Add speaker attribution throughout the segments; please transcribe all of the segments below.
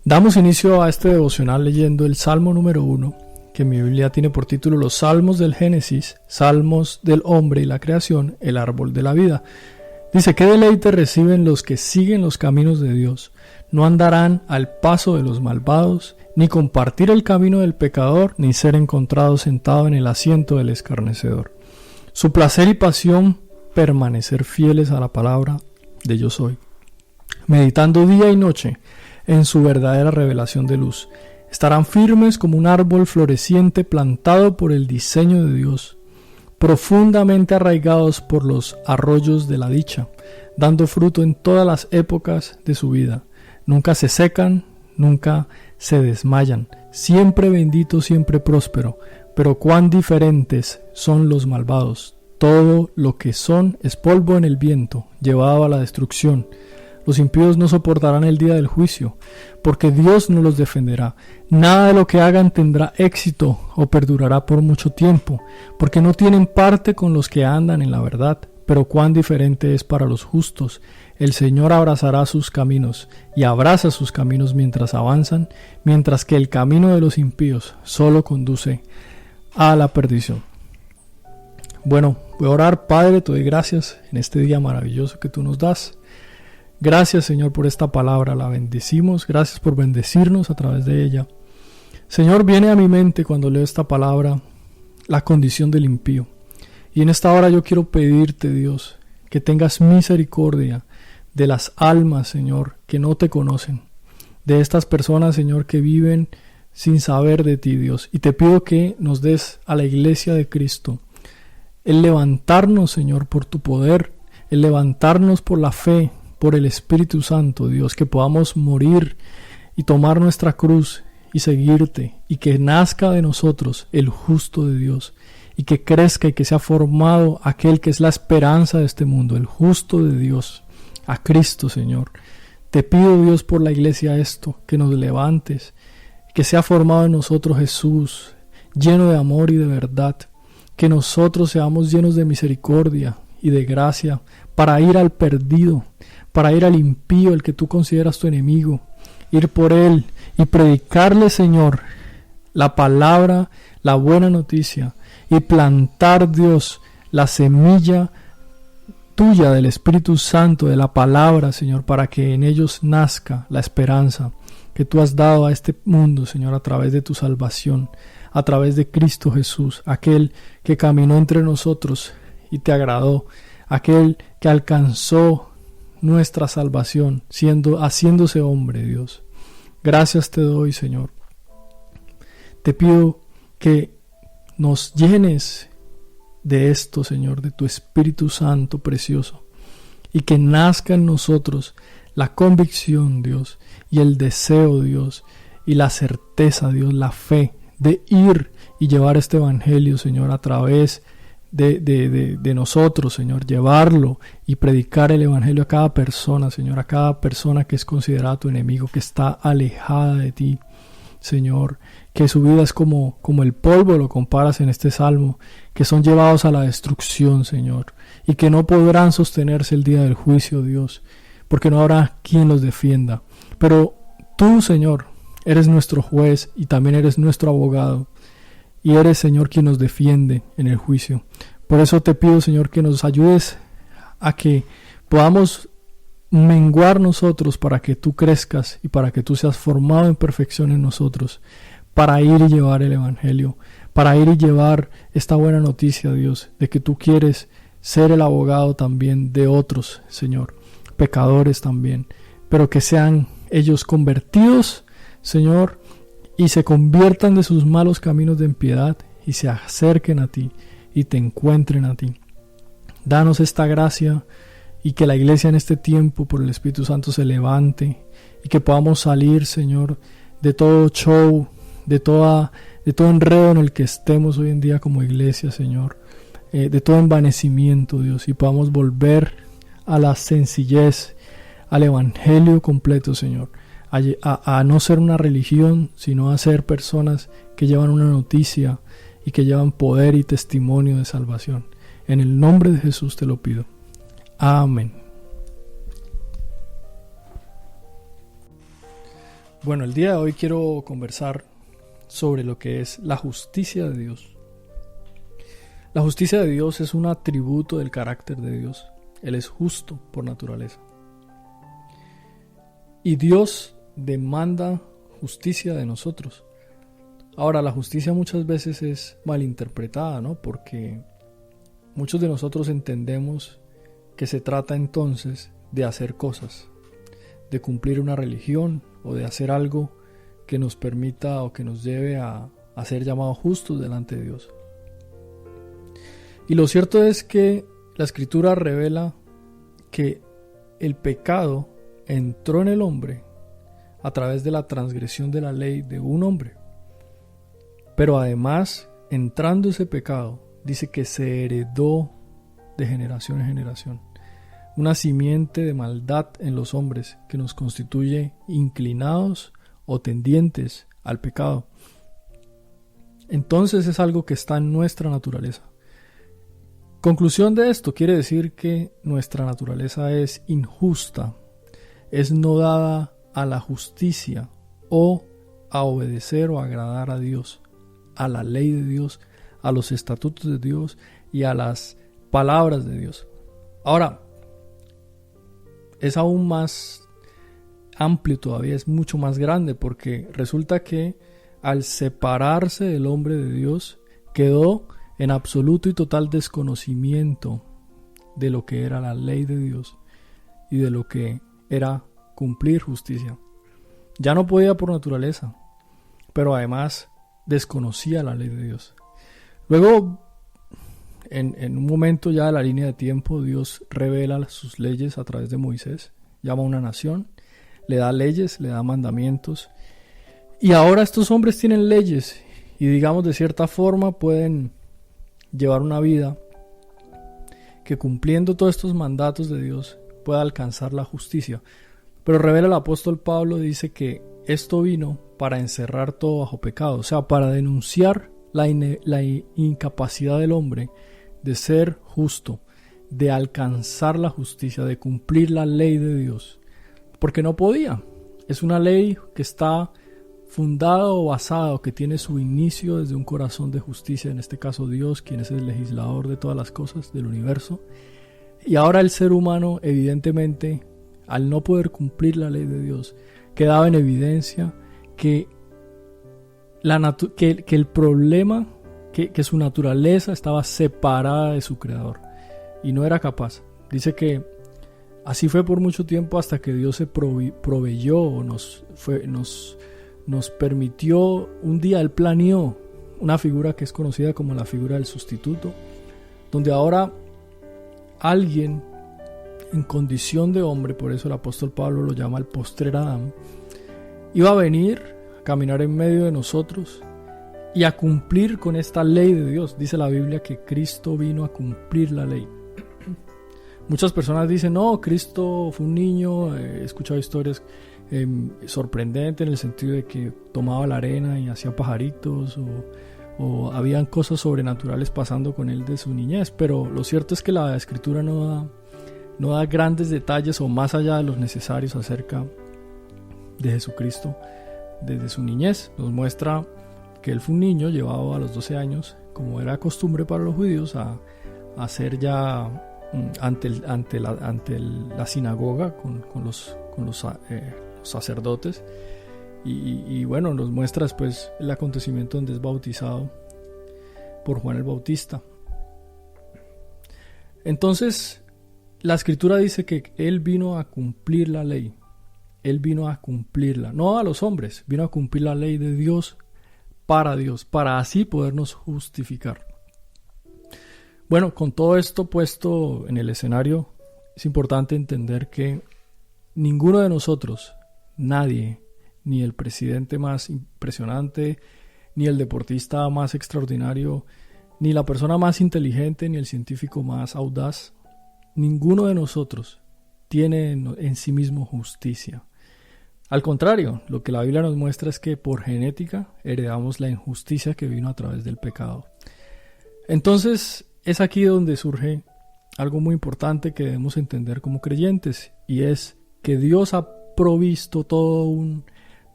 Speaker 1: Damos inicio a este devocional leyendo el Salmo número 1, que mi Biblia tiene por título Los Salmos del Génesis, Salmos del Hombre y la Creación, el Árbol de la Vida. Dice: ¿qué deleite reciben los que siguen los caminos de Dios? No andarán al paso de los malvados, ni compartir el camino del pecador, ni ser encontrado sentado en el asiento del escarnecedor. Su placer y pasión, permanecer fieles a la palabra de yo soy, meditando día y noche en su verdadera revelación de luz. Estarán firmes como un árbol floreciente plantado por el diseño de Dios, profundamente arraigados por los arroyos de la dicha, dando fruto en todas las épocas de su vida. Nunca se secan, nunca se desmayan, siempre bendito, siempre próspero. Pero cuán diferentes son los malvados. Todo lo que son es polvo en el viento, llevado a la destrucción. Los impíos no soportarán el día del juicio, porque Dios no los defenderá. Nada de lo que hagan tendrá éxito o perdurará por mucho tiempo, porque no tienen parte con los que andan en la verdad. Pero cuán diferente es para los justos. El Señor abrazará sus caminos y abraza sus caminos mientras avanzan, mientras que el camino de los impíos solo conduce a la perdición. Bueno, voy a orar. Padre, te doy gracias en este día maravilloso que tú nos das. Gracias, Señor, por esta palabra, la bendecimos. Gracias por bendecirnos a través de ella. Señor, viene a mi mente cuando leo esta palabra la condición del impío. Y en esta hora yo quiero pedirte, Dios, que tengas misericordia de las almas, Señor, que no te conocen. De estas personas, Señor, que viven sin saber de ti, Dios. Y te pido que nos des a la iglesia de Cristo el levantarnos, Señor, por tu poder, el levantarnos por la fe, por el Espíritu Santo, Dios, que podamos morir y tomar nuestra cruz y seguirte, y que nazca de nosotros el justo de Dios, y que crezca y que sea formado aquel que es la esperanza de este mundo, el justo de Dios, a Cristo, Señor. Te pido, Dios, por la iglesia esto, que nos levantes, que sea formado en nosotros Jesús, lleno de amor y de verdad, que nosotros seamos llenos de misericordia y de gracia para ir al perdido, para ir al impío, el que tú consideras tu enemigo, ir por él y predicarle, Señor, la palabra, la buena noticia, y plantar, Dios, la semilla tuya del Espíritu Santo, de la palabra, Señor, para que en ellos nazca la esperanza que tú has dado a este mundo, Señor, a través de tu salvación, a través de Cristo Jesús, aquel que caminó entre nosotros y te agradó, aquel que alcanzó nuestra salvación, haciéndose hombre, Dios. Gracias te doy, Señor. Te pido que nos llenes de esto, Señor, de tu Espíritu Santo precioso, y que nazca en nosotros la convicción, Dios, y el deseo, Dios, y la certeza, Dios, la fe de ir y llevar este evangelio, Señor, a través de nosotros, Señor, llevarlo y predicar el evangelio a cada persona, Señor, a cada persona que es considerada tu enemigo, que está alejada de ti, Señor, que su vida es como el polvo, lo comparas en este salmo, que son llevados a la destrucción, Señor, y que no podrán sostenerse el día del juicio, Dios, porque no habrá quien los defienda. Pero tú, Señor, eres nuestro juez y también eres nuestro abogado, y eres, Señor, quien nos defiende en el juicio. Por eso te pido, Señor, que nos ayudes a que podamos menguar nosotros para que tú crezcas y para que tú seas formado en perfección en nosotros, para ir y llevar el evangelio, para ir y llevar esta buena noticia, Dios, de que tú quieres ser el abogado también de otros, Señor, pecadores también, pero que sean ellos convertidos, Señor, y se conviertan de sus malos caminos de impiedad y se acerquen a ti y te encuentren a ti. Danos esta gracia y que la iglesia en este tiempo por el Espíritu Santo se levante y que podamos salir, Señor, de todo show, de todo enredo en el que estemos hoy en día como iglesia, Señor, de todo envanecimiento, Dios, y podamos volver a la sencillez, al evangelio completo, Señor, a no ser una religión, sino a ser personas que llevan una noticia y que llevan poder y testimonio de salvación. En el nombre de Jesús te lo pido. Amén. Bueno, el día de hoy quiero conversar sobre lo que es la justicia de Dios. La justicia de Dios es un atributo del carácter de Dios. Él es justo por naturaleza. Y Dios demanda justicia de nosotros. Ahora, la justicia muchas veces es malinterpretada, ¿no? Porque muchos de nosotros entendemos que se trata entonces de hacer cosas, de cumplir una religión o de hacer algo que nos permita o que nos lleve a ser llamados justos delante de Dios. Y lo cierto es que la Escritura revela que el pecado entró en el hombre a través de la transgresión de la ley de un hombre. Pero además, entrando ese pecado, dice que se heredó de generación en generación. Una simiente de maldad en los hombres que nos constituye inclinados o tendientes al pecado. Entonces es algo que está en nuestra naturaleza. Conclusión de esto quiere decir que nuestra naturaleza es injusta, es no dada a la justicia o a obedecer o agradar a Dios, a la ley de Dios, a los estatutos de Dios y a las palabras de Dios. Ahora, es aún más amplio todavía, es mucho más grande, porque resulta que al separarse del hombre de Dios, quedó en absoluto y total desconocimiento de lo que era la ley de Dios y de lo que era cumplir justicia. Ya no podía por naturaleza, pero además desconocía la ley de Dios. Luego, en un momento ya de la línea de tiempo, Dios revela sus leyes a través de Moisés, llama a una nación, le da leyes, le da mandamientos, y ahora estos hombres tienen leyes y, digamos, de cierta forma pueden llevar una vida que, cumpliendo todos estos mandatos de Dios, pueda alcanzar la justicia. Pero revela el apóstol Pablo, dice que esto vino para encerrar todo bajo pecado, o sea, para denunciar la incapacidad del hombre de ser justo, de alcanzar la justicia, de cumplir la ley de Dios, porque no podía. Es una ley que está fundada o basada, o que tiene su inicio desde un corazón de justicia, en este caso Dios, quien es el legislador de todas las cosas del universo. Y ahora el ser humano, evidentemente, al no poder cumplir la ley de Dios, quedaba en evidencia que el problema, que su naturaleza estaba separada de su creador y no era capaz. Dice que así fue por mucho tiempo, hasta que Dios se proveyó o nos permitió, un día Él planeó una figura que es conocida como la figura del sustituto, donde ahora alguien en condición de hombre, por eso el apóstol Pablo lo llama el postrer Adán, iba a venir a caminar en medio de nosotros y a cumplir con esta ley de Dios. Dice la Biblia que Cristo vino a cumplir la ley. Muchas personas dicen, no, Cristo fue un niño. He escuchado historias sorprendentes, en el sentido de que tomaba la arena y hacía pajaritos, o habían cosas sobrenaturales pasando con él de su niñez. Pero lo cierto es que la Escritura no da grandes detalles o más allá de los necesarios acerca de Jesucristo desde su niñez. Nos muestra que él fue un niño llevado a los 12 años, como era costumbre para los judíos, a ser ya ante la sinagoga con los sacerdotes, y bueno, nos muestra después el acontecimiento donde es bautizado por Juan el Bautista. Entonces la Escritura dice que Él vino a cumplir la ley. Él vino a cumplirla, no a los hombres, vino a cumplir la ley de Dios, para así podernos justificar. Bueno, con todo esto puesto en el escenario, es importante entender que ninguno de nosotros, nadie, ni el presidente más impresionante, ni el deportista más extraordinario, ni la persona más inteligente, ni el científico más audaz, ninguno de nosotros tiene en sí mismo justicia. Al contrario, lo que la Biblia nos muestra es que por genética heredamos la injusticia que vino a través del pecado. Entonces, es aquí donde surge algo muy importante que debemos entender como creyentes, y es que Dios ha provisto todo un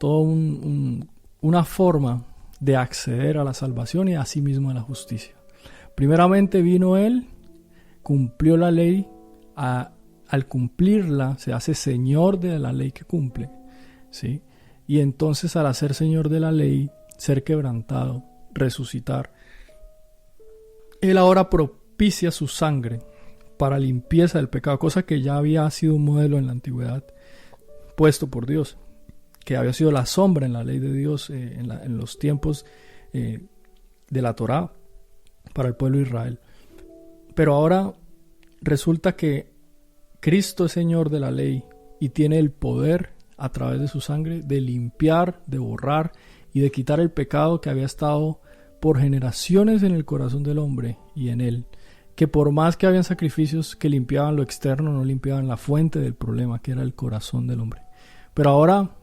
Speaker 1: una forma de acceder a la salvación y asimismo a la justicia. Primeramente vino Él, cumplió la ley, al cumplirla se hace Señor de la ley que cumple, ¿sí? Y entonces al hacer Señor de la ley, ser quebrantado, resucitar, Él ahora propicia su sangre para limpieza del pecado, cosa que ya había sido un modelo en la antigüedad puesto por Dios, que había sido la sombra en la ley de Dios en los tiempos de la Torá para el pueblo de Israel. Pero ahora resulta que Cristo es Señor de la ley y tiene el poder a través de su sangre de limpiar, de borrar y de quitar el pecado que había estado por generaciones en el corazón del hombre y en él, que por más que habían sacrificios que limpiaban lo externo, no limpiaban la fuente del problema, que era el corazón del hombre. Pero ahora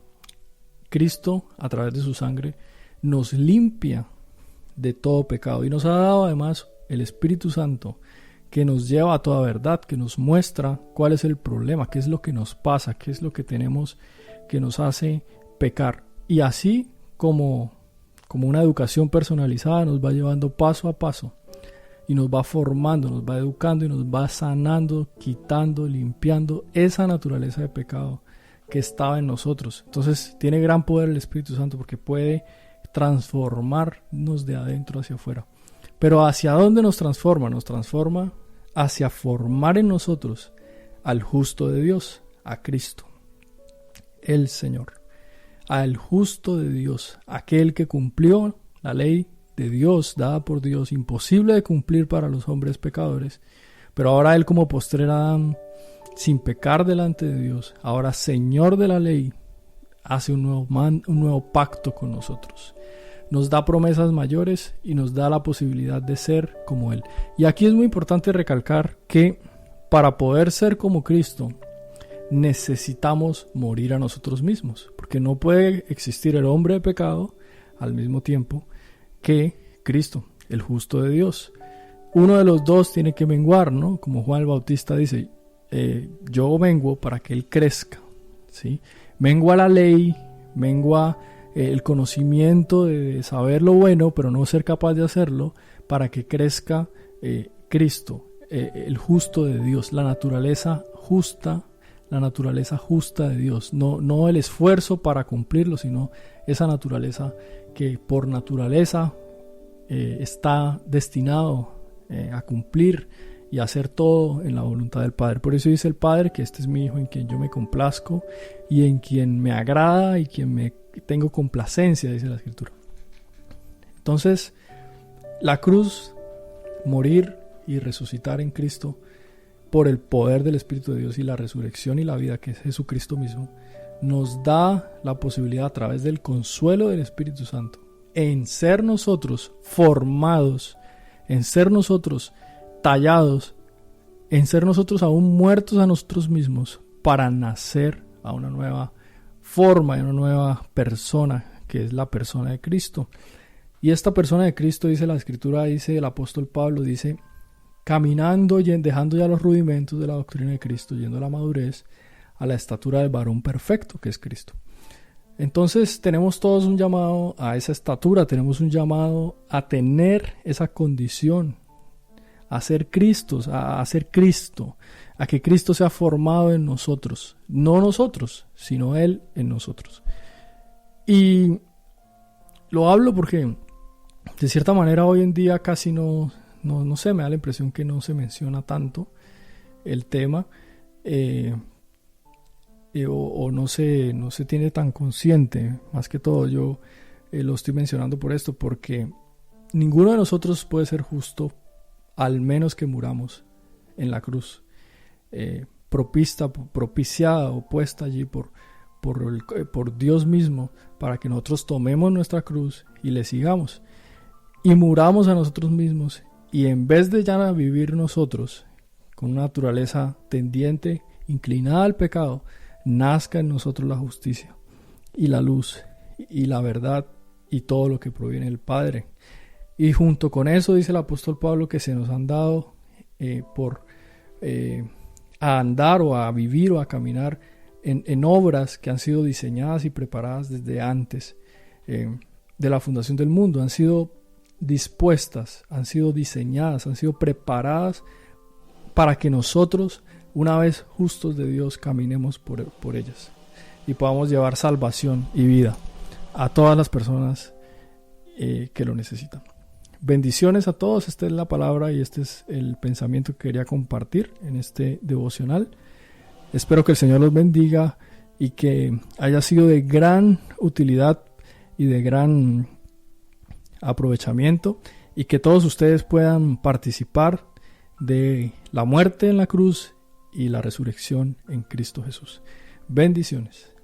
Speaker 1: Cristo, a través de su sangre, nos limpia de todo pecado y nos ha dado además el Espíritu Santo, que nos lleva a toda verdad, que nos muestra cuál es el problema, qué es lo que nos pasa, qué es lo que tenemos que nos hace pecar. Y así como una educación personalizada nos va llevando paso a paso y nos va formando, nos va educando y nos va sanando, quitando, limpiando esa naturaleza de pecado que estaba en nosotros. Entonces tiene gran poder el Espíritu Santo porque puede transformarnos de adentro hacia afuera. Pero ¿hacia dónde nos transforma? Nos transforma hacia formar en nosotros al justo de Dios, a Cristo, el Señor, al justo de Dios, aquel que cumplió la ley de Dios, dada por Dios, imposible de cumplir para los hombres pecadores, pero ahora Él como postrer Adán, sin pecar delante de Dios, ahora Señor de la ley, hace un nuevo pacto con nosotros. Nos da promesas mayores y nos da la posibilidad de ser como Él. Y aquí es muy importante recalcar que para poder ser como Cristo necesitamos morir a nosotros mismos, porque no puede existir el hombre de pecado al mismo tiempo que Cristo, el justo de Dios. Uno de los dos tiene que menguar, ¿no? Como Juan el Bautista dice, yo menguo para que Él crezca, ¿sí? Mengua la ley, mengua el conocimiento de saber lo bueno, pero no ser capaz de hacerlo, para que crezca Cristo, el justo de Dios, la naturaleza justa de Dios, no el esfuerzo para cumplirlo, sino esa naturaleza que por naturaleza está destinado a cumplir y a hacer todo en la voluntad del Padre. Por eso dice el Padre que este es mi Hijo en quien yo me complazco y en quien me agrada y quien me tengo complacencia, dice la Escritura. Entonces, la cruz, morir y resucitar en Cristo por el poder del Espíritu de Dios y la resurrección y la vida que es Jesucristo mismo, nos da la posibilidad a través del consuelo del Espíritu Santo en ser nosotros formados, en ser nosotros tallados, en ser nosotros aún muertos a nosotros mismos para nacer a una nueva forma, a una nueva persona, que es la persona de Cristo. Y esta persona de Cristo, dice la Escritura, dice el apóstol Pablo, dice, caminando, dejando ya los rudimentos de la doctrina de Cristo, yendo a la madurez, a la estatura del varón perfecto, que es Cristo. Entonces tenemos todos un llamado a esa estatura, tenemos un llamado a tener esa condición, a ser Cristos, a ser Cristo, a que Cristo sea formado en nosotros, no nosotros, sino Él en nosotros. Y lo hablo porque de cierta manera hoy en día casi no sé, me da la impresión que no se menciona tanto el tema, o no se tiene tan consciente. Más que todo yo lo estoy mencionando por esto, porque ninguno de nosotros puede ser justo al menos que muramos en la cruz, propiciada o puesta allí por Dios mismo, para que nosotros tomemos nuestra cruz y le sigamos y muramos a nosotros mismos, y en vez de ya vivir nosotros con una naturaleza tendiente, inclinada al pecado, nazca en nosotros la justicia y la luz y la verdad y todo lo que proviene del Padre. Y junto con eso dice el apóstol Pablo que se nos han dado a andar o a vivir o a caminar en obras que han sido diseñadas y preparadas desde antes de la fundación del mundo. Han sido dispuestas, han sido diseñadas, han sido preparadas para que nosotros, una vez justos de Dios, caminemos por ellas y podamos llevar salvación y vida a todas las personas que lo necesitan. Bendiciones a todos. Esta es la palabra y este es el pensamiento que quería compartir en este devocional. Espero que el Señor los bendiga y que haya sido de gran utilidad y de gran aprovechamiento, y que todos ustedes puedan participar de la muerte en la cruz y la resurrección en Cristo Jesús. Bendiciones.